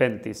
35।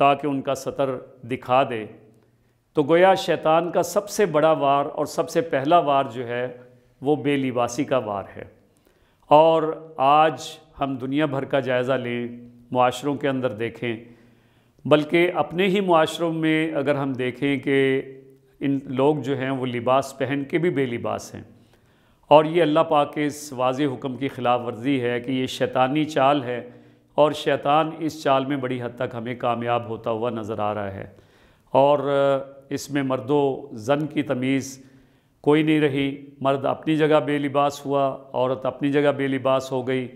تاکہ ان کا سطر دکھا دے۔ تو گویا شیطان کا سب سے بڑا وار اور سب سے پہلا وار جو ہے وہ بے لباسی کا وار ہے۔ اور آج ہم دنیا بھر کا جائزہ لیں، معاشروں کے اندر دیکھیں، بلکہ اپنے ہی معاشروں میں اگر ہم دیکھیں کہ ان لوگ جو ہیں وہ لباس پہن کے بھی بے لباس ہیں، اور یہ اللہ پاک کے اس واضح حکم کی خلاف ورزی ہے کہ یہ شیطانی چال ہے، اور شیطان اس چال میں بڑی حد تک ہمیں کامیاب ہوتا ہوا نظر آ رہا ہے۔ اور اس میں مرد و زن کی تمیز کوئی نہیں رہی، مرد اپنی جگہ بے لباس ہوا، عورت اپنی جگہ بے لباس ہو گئی،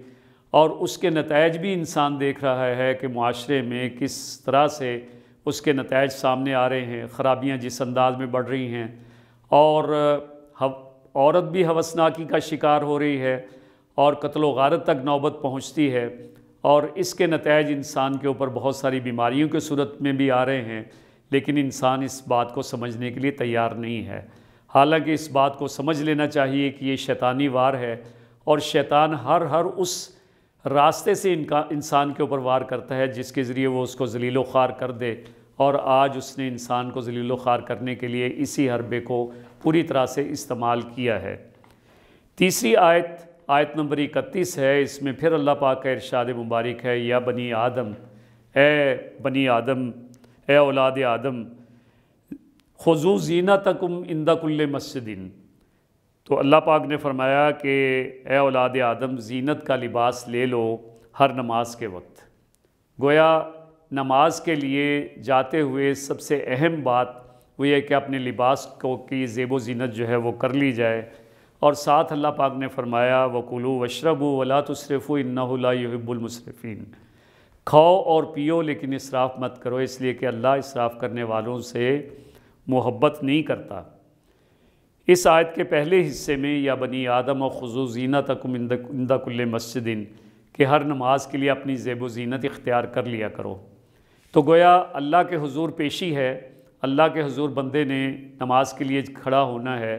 اور اس کے نتائج بھی انسان دیکھ رہا ہے کہ معاشرے میں کس طرح سے اس کے نتائج سامنے آ رہے ہیں، خرابیاں جس انداز میں بڑھ رہی ہیں، اور عورت بھی ہوسناکی کا شکار ہو رہی ہے، اور قتل و غارت تک نوبت پہنچتی ہے، اور اس کے نتائج انسان کے اوپر بہت ساری بیماریوں کے صورت میں بھی آ رہے ہیں، لیکن انسان اس بات کو سمجھنے کے لیے تیار نہیں ہے۔ حالانکہ اس بات کو سمجھ لینا چاہیے کہ یہ شیطانی وار ہے، اور شیطان ہر اس راستے سے انسان کے اوپر وار کرتا ہے جس کے ذریعے وہ اس کو ذلیل و خوار کر دے، اور آج اس نے انسان کو ذلیل و خوار کرنے کے لیے اسی حربے کو پوری طرح سے استعمال کیا ہے۔ تیسری آیت نمبر 31 ہے، اس میں پھر اللہ پاک کا ارشاد مبارک ہے، یا بنی آدم، بنی آدم، اے اولاد آدم، خذوا زینتکم عند کل مسجد۔ تو اللہ پاک نے فرمایا کہ اے اولاد آدم، زینت کا لباس لے لو ہر نماز کے وقت۔ گویا نماز کے لیے جاتے ہوئے سب سے اہم بات وہ یہ کہ اپنے لباس کی زیب و زینت جو ہے وہ کر لی جائے، اور ساتھ اللہ پاک نے فرمایا وَكُلُوا وَاشْرَبُوا وَلَا تُسْرِفُوا إِنَّهُ لَا يُحِبُّ الْمُسْرِفِينَ۔ کھاؤ اور پیو لیکن اسراف مت کرو، اس لیے کہ اللہ اسراف کرنے والوں سے محبت نہیں کرتا۔ اس آیت کے پہلے حصے میں یا بنی آدم خذوا زینتکم عند کل مسجد، کہ ہر نماز کے لیے اپنی زیب و زینت اختیار کر لیا کرو۔ تو گویا اللہ کے حضور پیشی ہے، اللہ کے حضور بندے نے نماز کے لیے کھڑا ہونا ہے،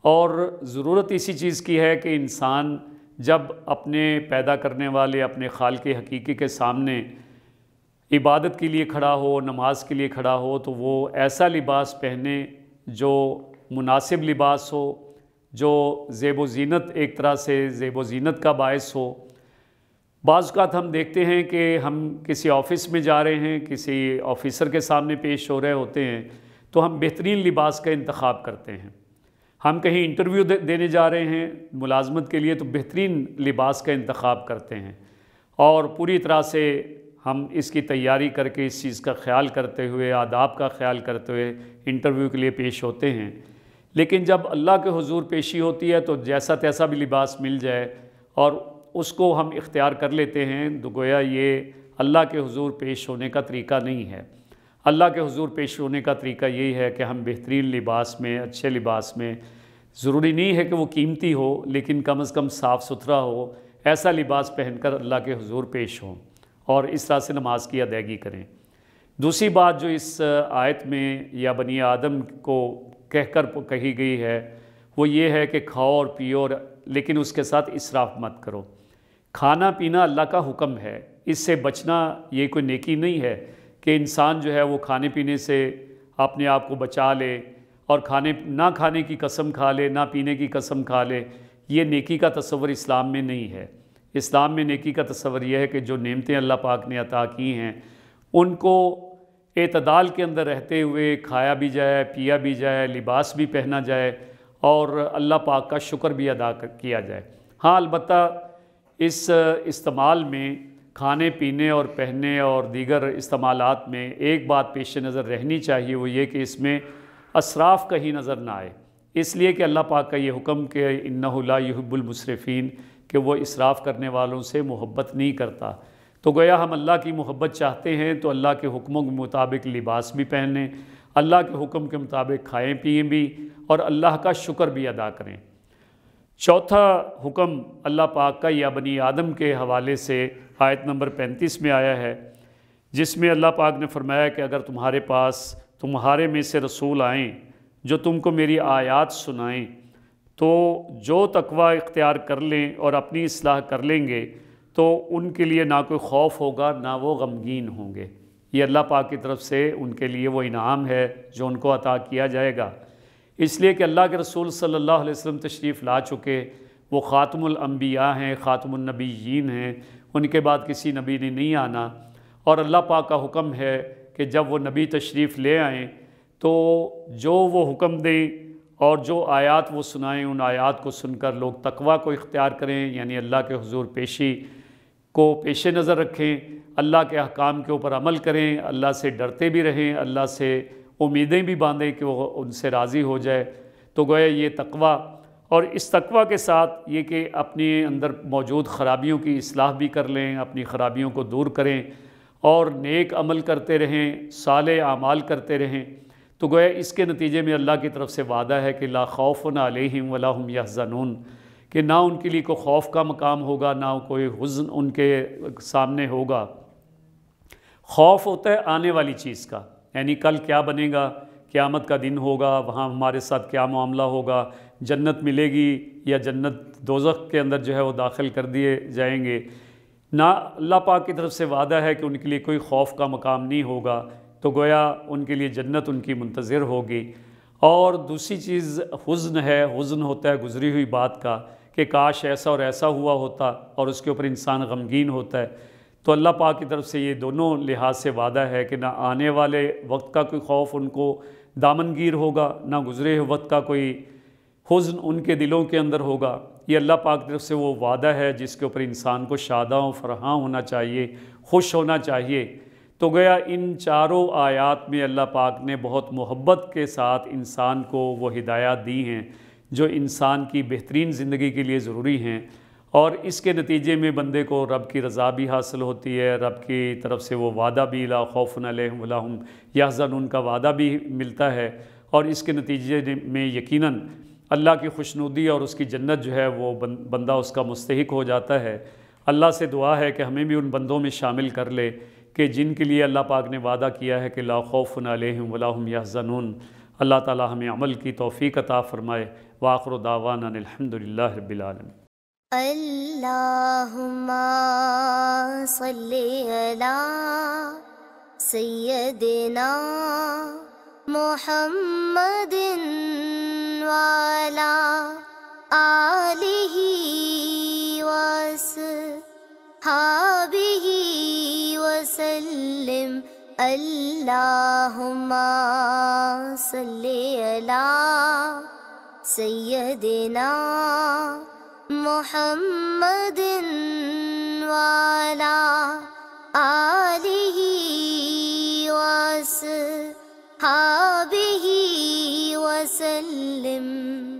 اور ضرورت اسی چیز کی ہے کہ انسان جب اپنے پیدا کرنے والے اپنے خالق حقیقی کے سامنے عبادت کے لیے کھڑا ہو، نماز کے لیے کھڑا ہو، تو وہ ایسا لباس پہنے جو مناسب لباس ہو، جو زیب و زینت ایک طرح سے زیب و زینت کا باعث ہو۔ بعض اوقات ہم دیکھتے ہیں کہ ہم کسی آفس میں جا رہے ہیں، کسی آفیسر کے سامنے پیش ہو رہے ہوتے ہیں، تو ہم بہترین لباس کا انتخاب کرتے ہیں۔ ہم کہیں انٹرویو دینے جا رہے ہیں ملازمت کے لیے، تو بہترین لباس کا انتخاب کرتے ہیں، اور پوری طرح سے ہم اس کی تیاری کر کے اس چیز کا خیال کرتے ہوئے، آداب کا خیال کرتے ہوئے انٹرویو کے لیے پیش ہوتے ہیں۔ لیکن جب اللہ کے حضور پیشی ہوتی ہے تو جیسا تیسا بھی لباس مل جائے اور اس کو ہم اختیار کر لیتے ہیں، تو گویا یہ اللہ کے حضور پیش ہونے کا طریقہ نہیں ہے۔ اللہ کے حضور پیش ہونے کا طریقہ یہی ہے کہ ہم بہترین لباس میں، اچھے لباس میں، ضروری نہیں ہے کہ وہ قیمتی ہو، لیکن کم از کم صاف ستھرا ہو، ایسا لباس پہن کر اللہ کے حضور پیش ہوں، اور اس طرح سے نماز کی ادائیگی کریں۔ دوسری بات جو اس آیت میں یا بنی آدم کو کہہ کر کہی گئی ہے وہ یہ ہے کہ کھاؤ اور پیو، لیکن اس کے ساتھ اسراف مت کرو۔ کھانا پینا اللہ کا حکم ہے، اس سے بچنا یہ کوئی نیکی نہیں ہے کہ انسان جو ہے وہ کھانے پینے سے اپنے آپ کو بچا لے اور نہ کھانے کی قسم کھا لے، نہ پینے کی قسم کھا لے۔ یہ نیکی کا تصور اسلام میں نہیں ہے۔ اسلام میں نیکی کا تصور یہ ہے کہ جو نعمتیں اللہ پاک نے عطا کی ہیں ان کو اعتدال کے اندر رہتے ہوئے کھایا بھی جائے، پیا بھی جائے، لباس بھی پہنا جائے، اور اللہ پاک کا شکر بھی ادا کیا جائے۔ ہاں البتہ اس استعمال میں کھانے پینے اور پہننے اور دیگر استعمالات میں ایک بات پیش نظر رہنی چاہیے، وہ یہ کہ اس میں اسراف کہیں نظر نہ آئے، اس لیے کہ اللہ پاک کا یہ حکم کہ انہ لا یحب المسرفین، کہ وہ اسراف کرنے والوں سے محبت نہیں کرتا۔ تو گویا ہم اللہ کی محبت چاہتے ہیں تو اللہ کے حکموں کے مطابق لباس بھی پہنیں، اللہ کے حکم کے مطابق کھائیں پئیں بھی، اور اللہ کا شکر بھی ادا کریں۔ چوتھا حکم اللہ پاک کا یا بنی آدم کے حوالے سے آیت نمبر 35 میں آیا ہے، جس میں اللہ پاک نے فرمایا کہ اگر تمہارے پاس تمہارے میں سے رسول آئیں جو تم کو میری آیات سنائیں، تو جو تقوی اختیار کر لیں اور اپنی اصلاح کر لیں گے تو ان کے لیے نہ کوئی خوف ہوگا، نہ وہ غمگین ہوں گے۔ یہ اللہ پاک کی طرف سے ان کے لیے وہ انعام ہے جو ان کو عطا کیا جائے گا، اس لیے کہ اللہ کے رسول صلی اللہ علیہ وسلم تشریف لا چکے، وہ خاتم الانبیاء ہیں، خاتم النبیین ہیں، ان کے بعد کسی نبی نے نہیں آنا، اور اللہ پاک کا حکم ہے کہ جب وہ نبی تشریف لے آئیں تو جو وہ حکم دیں اور جو آیات وہ سنائیں، ان آیات کو سن کر لوگ تقویٰ کو اختیار کریں، یعنی اللہ کے حضور پیشی کو پیش نظر رکھیں، اللہ کے احکام کے اوپر عمل کریں، اللہ سے ڈرتے بھی رہیں، اللہ سے امیدیں بھی باندھیں کہ وہ ان سے راضی ہو جائے۔ تو گویا یہ تقویٰ، اور اس تقویٰ کے ساتھ یہ کہ اپنے اندر موجود خرابیوں کی اصلاح بھی کر لیں، اپنی خرابیوں کو دور کریں اور نیک عمل کرتے رہیں، صالح اعمال کرتے رہیں، تو گویا اس کے نتیجے میں اللہ کی طرف سے وعدہ ہے کہ لا خوف علیہم ولا هم یحزنون، کہ نہ ان کے لیے کوئی خوف کا مقام ہوگا، نہ کوئی حزن ان کے سامنے ہوگا۔ خوف ہوتا ہے آنے والی چیز کا، یعنی کل کیا بنے گا، قیامت کا دن ہوگا، وہاں ہمارے ساتھ کیا معاملہ ہوگا، جنت ملے گی یا جنت دوزخ کے اندر جو ہے وہ داخل کر دیے جائیں گے۔ نہ اللہ پاک کی طرف سے وعدہ ہے کہ ان کے لیے کوئی خوف کا مقام نہیں ہوگا، تو گویا ان کے لیے جنت ان کی منتظر ہوگی۔ اور دوسری چیز حزن ہے، حزن ہوتا ہے گزری ہوئی بات کا کہ کاش ایسا اور ایسا ہوا ہوتا، اور اس کے اوپر انسان غمگین ہوتا ہے۔ تو اللہ پاک کی طرف سے یہ دونوں لحاظ سے وعدہ ہے کہ نہ آنے والے وقت کا کوئی خوف ان کو دامنگیر ہوگا، نہ گزرے ہوئے وقت کا کوئی حزن ان کے دلوں کے اندر ہوگا۔ یہ اللہ پاک کی طرف سے وہ وعدہ ہے جس کے اوپر انسان کو شاداں و فرحاں ہونا چاہیے، خوش ہونا چاہیے۔ تو گویا ان چاروں آیات میں اللہ پاک نے بہت محبت کے ساتھ انسان کو وہ ہدایات دی ہیں جو انسان کی بہترین زندگی کے لیے ضروری ہیں، اور اس کے نتیجے میں بندے کو رب کی رضا بھی حاصل ہوتی ہے، رب کی طرف سے وہ وعدہ بھی لا خوف علیہم ولا هم یحزنون کا وعدہ بھی ملتا ہے، اور اس کے نتیجے میں یقیناً اللہ کی خوشنودی اور اس کی جنت جو ہے وہ بندہ اس کا مستحق ہو جاتا ہے۔ اللہ سے دعا ہے کہ ہمیں بھی ان بندوں میں شامل کر لے کہ جن کے لیے اللہ پاک نے وعدہ کیا ہے کہ لا خوف علیہم ولا هم یحزنون۔ اللہ تعالی ہمیں عمل کی توفیق عطا فرمائے۔ وآخر دعوانا الحمدللہ رب العالمین۔ اللہم صلی علی سیدنا محمد وعلی آلہ وصحبہ وسلم۔ اللہم صلی علی سیدنا محمد وعلی آلہ وصحبہ وسلم۔